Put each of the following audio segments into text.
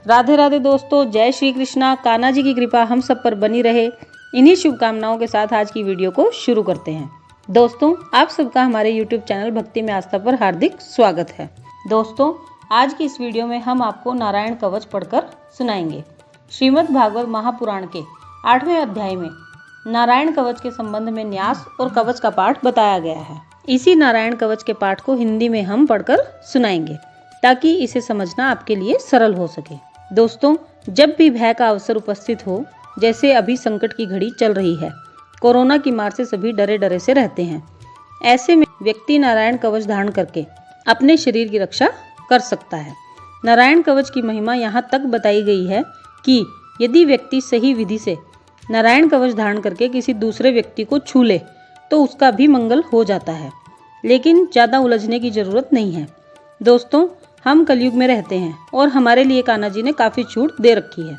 राधे राधे दोस्तों, जय श्री कृष्णा। कान्हा जी की कृपा हम सब पर बनी रहे, इन्हीं शुभकामनाओं के साथ आज की वीडियो को शुरू करते हैं। दोस्तों, आप सबका हमारे YouTube चैनल भक्ति में आस्था पर हार्दिक स्वागत है। दोस्तों, आज की इस वीडियो में हम आपको नारायण कवच पढ़कर सुनाएंगे। श्रीमद् भागवत महापुराण के 8वें अध्याय में नारायण कवच के संबंध में न्यास और कवच का पाठ बताया गया है। इसी नारायण कवच के पाठ को हिंदी में हम पढ़कर सुनाएंगे ताकि इसे समझना आपके लिए सरल हो सके। दोस्तों, जब भी भय का अवसर उपस्थित हो, जैसे अभी संकट की घड़ी चल रही है, कोरोना की मार से सभी डरे डरे से रहते हैं, ऐसे में व्यक्ति नारायण कवच धारण करके अपने शरीर की रक्षा कर सकता है। नारायण कवच की महिमा यहाँ तक बताई गई है कि यदि व्यक्ति सही विधि से नारायण कवच धारण करके किसी दूसरे व्यक्ति को छू ले तो उसका भी मंगल हो जाता है। लेकिन ज़्यादा उलझने की जरूरत नहीं है। दोस्तों, हम कलयुग में रहते हैं और हमारे लिए कान्हा जी ने काफ़ी छूट दे रखी है।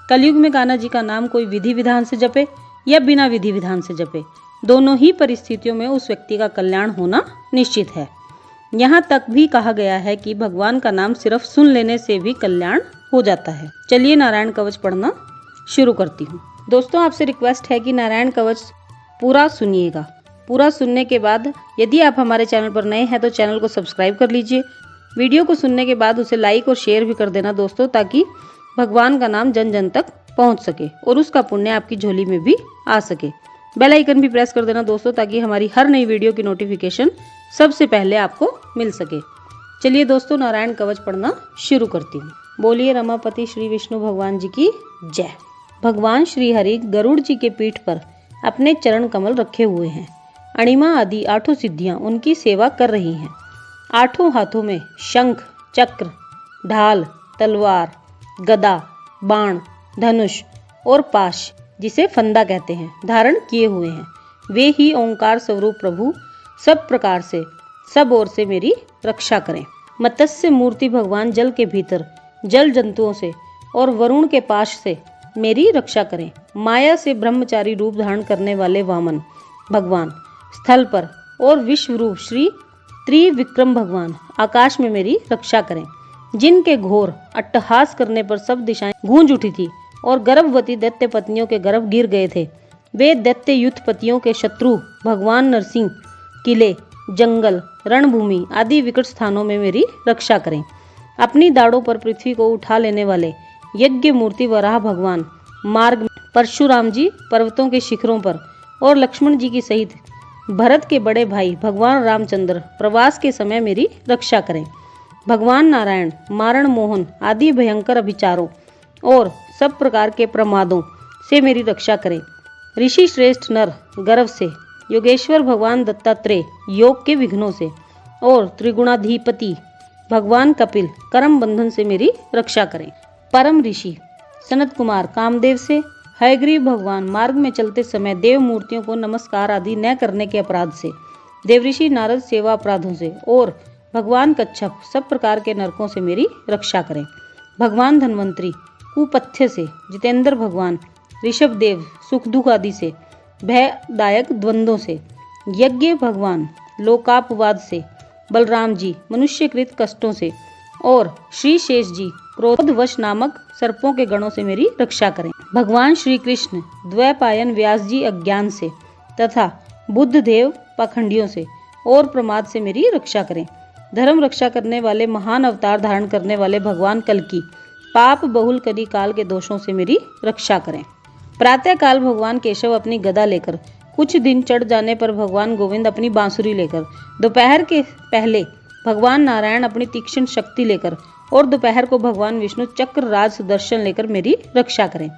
कलयुग में कान्हा जी का नाम कोई विधि विधान से जपे या बिना विधि विधान से जपे, दोनों ही परिस्थितियों में उस व्यक्ति का कल्याण होना निश्चित है। यहाँ तक भी कहा गया है कि भगवान का नाम सिर्फ सुन लेने से भी कल्याण हो जाता है। चलिए नारायण कवच पढ़ना शुरू करती हूँ। दोस्तों, आपसे रिक्वेस्ट है कि नारायण कवच पूरा सुनिएगा। पूरा सुनने के बाद यदि आप हमारे चैनल पर नए हैं तो चैनल को सब्सक्राइब कर लीजिए। वीडियो को सुनने के बाद उसे लाइक और शेयर भी कर देना दोस्तों, ताकि भगवान का नाम जन जन तक पहुंच सके और उसका पुण्य आपकी झोली में भी आ सके। बेल आइकन भी प्रेस कर देना दोस्तों, ताकि हमारी हर नई वीडियो की नोटिफिकेशन सबसे पहले आपको मिल सके। चलिए दोस्तों, नारायण कवच पढ़ना शुरू करती हूँ। बोलिए रमापति श्री विष्णु भगवान जी की जय। भगवान श्री हरि गरुड़ जी के पीठ पर अपने चरण कमल रखे हुए हैं। अणिमा आदि 8 सिद्धियां उनकी सेवा कर रही हैं। 8 हाथों में शंख, चक्र, ढाल, तलवार, गदा, बाण, धनुष और पाश, जिसे फंदा कहते हैं, धारण किए हुए हैं। वे ही ओंकार स्वरूप प्रभु सब प्रकार से सब ओर से मेरी रक्षा करें। मत्स्य मूर्ति भगवान जल के भीतर जल जंतुओं से और वरुण के पाश से मेरी रक्षा करें। माया से ब्रह्मचारी रूप धारण करने वाले वामन भगवान स्थल पर और विश्वरूप श्री त्रिविक्रम भगवान आकाश में मेरी रक्षा करें। जिनके घोर अट्टहास करने पर सब दिशाएं गूंज उठी थी और गर्भवती दैत्य पत्नियों के गर्भ गिर गए थे, वे दैत्य युद्ध पतियों के शत्रु भगवान नरसिंह किले, जंगल, रणभूमि आदि विकट स्थानों में मेरी रक्षा करें। अपनी दाढ़ों पर पृथ्वी को उठा लेने वाले यज्ञ मूर्ति वराह भगवान मार्ग में, परशुराम जी पर्वतों के शिखरों पर और लक्ष्मण जी की सहित भरत के बड़े भाई भगवान रामचंद्र प्रवास के समय मेरी रक्षा करें। भगवान नारायण मारण मोहन आदि भयंकर अभिचारों और सब प्रकार के प्रमादों से मेरी रक्षा करें। ऋषि श्रेष्ठ नर गर्भ से, योगेश्वर भगवान दत्तात्रेय योग के विघ्नों से और त्रिगुणाधिपति भगवान कपिल कर्म बंधन से मेरी रक्षा करें। परम ऋषि सनत कुमार कामदेव से, हयग्रीव भगवान मार्ग में चलते समय देव मूर्तियों को नमस्कार आदि न करने के अपराध से, देवऋषि नारद सेवा अपराधों से और भगवान कच्छप सब प्रकार के नरकों से मेरी रक्षा करें। भगवान धन्वंतरी कुपथ्य से, जितेंद्र भगवान ऋषभ देव सुख दुख आदि से, भयदायक द्वंद्वों से, यज्ञ भगवान लोकापवाद से, बलराम जी मनुष्यकृत कष्टों से और श्री शेष जी क्रोधवश नामक सर्पों के गणों से मेरी रक्षा करें। भगवान श्री कृष्ण द्वैपायन व्यास जी अज्ञान से तथा बुद्ध देव पाखंडियों से और प्रमाद से मेरी रक्षा करें। धर्म रक्षा करने वाले महान अवतार धारण करने वाले भगवान कल्कि पाप बहुल कली काल के दोषों से मेरी रक्षा करें। प्रातः काल भगवान केशव अपनी गदा लेकर, कुछ दिन चढ़ जाने पर भगवान गोविंद अपनी बांसुरी लेकर, दोपहर के पहले भगवान नारायण अपनी तीक्ष्ण शक्ति लेकर और दोपहर को भगवान विष्णु चक्र राज सुदर्शन लेकर मेरी रक्षा करें।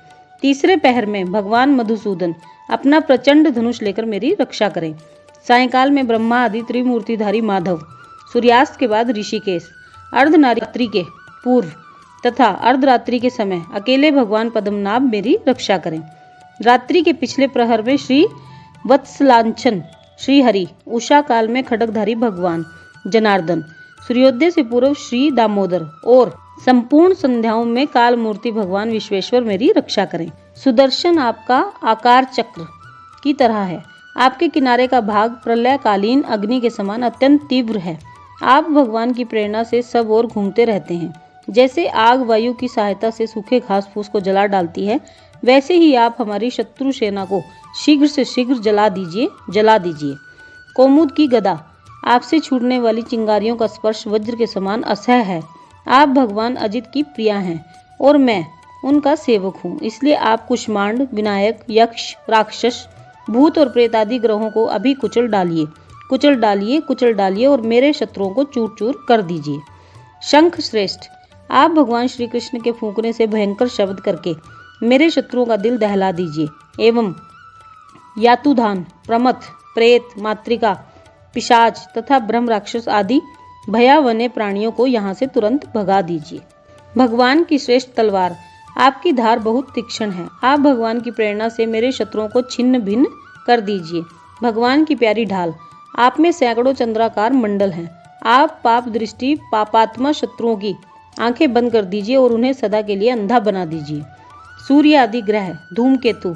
तीसरे पहर में भगवान मधुसूदन अपना प्रचंड धनुष लेकर मेरी रक्षा करें। सायंकाल में ब्रह्मा आदि त्रिमूर्तिधारी माधव, सूर्यास्त के बाद ऋषिकेश, अर्धरात्रि के पूर्व तथा अर्धरात्रि के समय अकेले भगवान पद्मनाभ मेरी रक्षा करें। रात्रि के पिछले प्रहर में श्री वत्सलांछन श्री हरि, उषा काल में खड्गधारी भगवान जनार्दन, सूर्योदय से पूर्व श्री दामोदर और संपूर्ण संध्याओं में काल मूर्ति भगवान विश्वेश्वर मेरी रक्षा करें। सुदर्शन आपका आकार चक्र की तरह है। आपके किनारे का भाग प्रलयकालीन अग्नि के समान अत्यंत तीव्र है। आप भगवान की प्रेरणा से सब ओर घूमते रहते हैं। जैसे आग वायु की सहायता से सूखे घास फूस को जला डालती है, वैसे ही आप हमारी शत्रु सेना को शीघ्र से शीघ्र जला दीजिए। कौमुद की गदा, आपसे छूटने वाली चिंगारियों का स्पर्श वज्र के समान असह्य है। आप भगवान अजित की प्रिया हैं और मैं उनका सेवक हूँ, इसलिए आप कुष्मांड, विनायक, यक्ष, राक्षस, भूत और प्रेत आदि ग्रहों को अभी कुचल डालिए और मेरे शत्रुओं को चूर चूर कर दीजिए। शंख श्रेष्ठ, आप भगवान श्री कृष्ण के फूंकने से भयंकर शब्द करके मेरे शत्रुओं का दिल दहला दीजिए एवं यातुधान, प्रमथ, प्रेत, मातृका, पिशाच तथा ब्रह्म राक्षस आदि भयावने प्राणियों को यहाँ से तुरंत भगा दीजिए। भगवान की श्रेष्ठ तलवार, आपकी धार बहुत तीक्ष्ण है। आप भगवान की प्रेरणा से मेरे शत्रुओं को छिन्न भिन्न कर दीजिए। भगवान की प्यारी ढाल, आप में सैकड़ों चंद्राकार मंडल हैं। आप पाप दृष्टि पापात्मा शत्रुओं की आंखें बंद कर दीजिए और उन्हें सदा के लिए अंधा बना दीजिए। सूर्य आदि ग्रह, धूमकेतु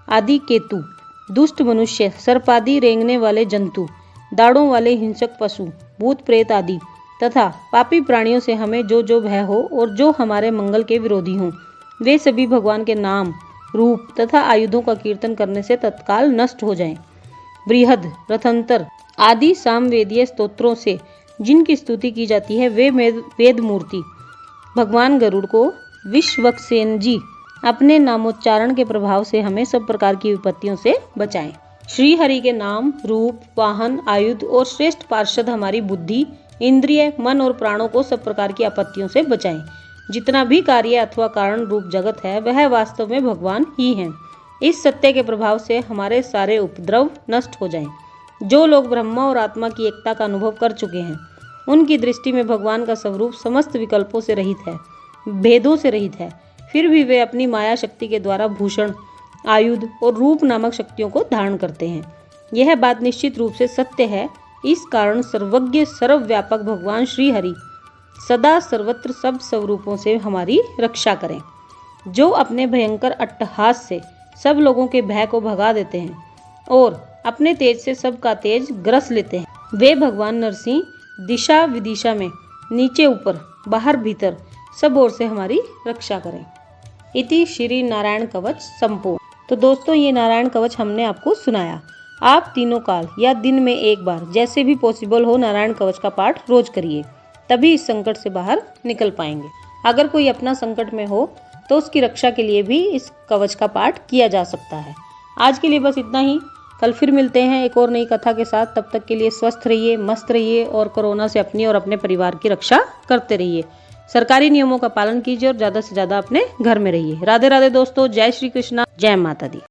आदि केतु, दुष्ट मनुष्य, सर्पादि रेंगने वाले जंतु, दाढ़ों वाले हिंसक पशु, भूत प्रेत आदि तथा पापी प्राणियों से हमें जो भय हो और जो हमारे मंगल के विरोधी हों, वे सभी भगवान के नाम, रूप तथा आयुधों का कीर्तन करने से तत्काल नष्ट हो जाएं। बृहद, रथंतर आदि सामवेदीय स्तोत्रों से जिनकी स्तुति की जाती है, वे वेद मूर्ति भगवान गरुड़ को विश्वक्सेन जी अपने नामोच्चारण के प्रभाव से हमें सब प्रकार की विपत्तियों से बचाएं। श्री हरि के नाम, रूप, वाहन, आयुध और श्रेष्ठ पार्षद हमारी बुद्धि, इंद्रिय, मन और प्राणों को सब प्रकार की आपत्तियों से बचाएं। जितना भी कार्य अथवा कारण रूप जगत है, वह वास्तव में भगवान ही हैं। इस सत्य के प्रभाव से हमारे सारे उपद्रव नष्ट हो जाएं। जो लोग ब्रह्मा और आत्मा की एकता का अनुभव कर चुके हैं, उनकी दृष्टि में भगवान का स्वरूप समस्त विकल्पों से रहित है, भेदों से रहित है। फिर भी वे अपनी माया शक्ति के द्वारा भूषण, आयुध और रूप नामक शक्तियों को धारण करते हैं। यह बात निश्चित रूप से सत्य है। इस कारण सर्वज्ञ सर्वव्यापक भगवान श्री हरि सदा सर्वत्र सब स्वरूपों से हमारी रक्षा करें। जो अपने भयंकर अट्टहास से सब लोगों के भय को भगा देते हैं और अपने तेज से सबका तेज ग्रस लेते हैं, वे भगवान नरसिंह दिशा विदिशा में नीचे ऊपर बाहर भीतर सब ओर से हमारी रक्षा करें। इति श्री नारायण कवच संपूर्ण। तो दोस्तों, ये नारायण कवच हमने आपको सुनाया। आप तीनों काल या दिन में एक बार जैसे भी पॉसिबल हो नारायण कवच का पाठ रोज करिए, तभी इस संकट से बाहर निकल पाएंगे। अगर कोई अपना संकट में हो तो उसकी रक्षा के लिए भी इस कवच का पाठ किया जा सकता है। आज के लिए बस इतना ही। कल फिर मिलते हैं एक और नई कथा के साथ। तब तक के लिए स्वस्थ रहिए, मस्त रहिए और कोरोना से अपनी और अपने परिवार की रक्षा करते रहिए। सरकारी नियमों का पालन कीजिए और ज़्यादा से ज़्यादा अपने घर में रहिए। राधे राधे दोस्तों, जय श्री कृष्णा, जय माता दी।